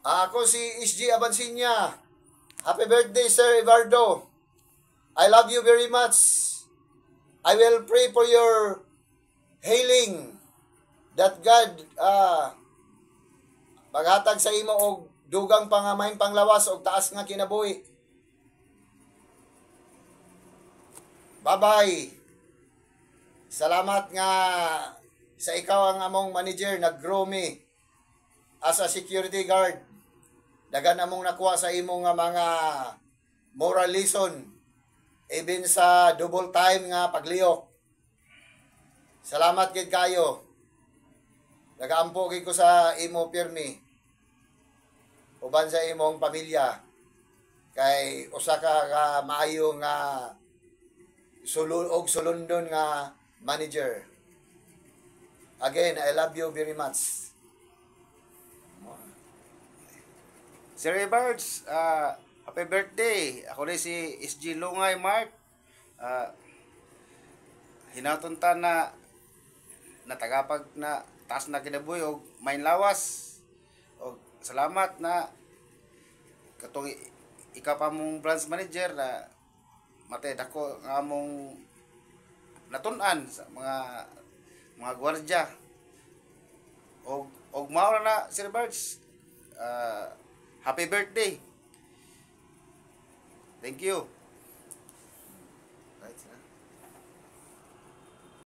Ako si SG Abansinya. Happy birthday, Sir Eduardo. I love you very much. I will pray for your healing. That God maghatag sa imo og dugang pangamayng panglawas og taas nga kinabuhi. Bye-bye. Salamat nga sa ikaw ang among manager, nag-grow me as a security guard. Dagan among nakuha sa imo nga mga moral lesson, even sa double time nga pagliyok. Salamat gid kayo. Nagaampo gid ko sa imo pirmi. Uban sa imong pamilya. Kay usa ka maayo nga sulundon nga manager. Again, I love you very much. Sir Evards, happy birthday. Ako rin si SG Lungay Mark. Hinaton ta na natagapag na taas na kinabuhi og main lawas. Og salamat na katong ikaw pa mong branch manager na matay dako nga among natun-an sa mga gwardiya. Og mao na Sir Evards. Happy birthday. Thank you.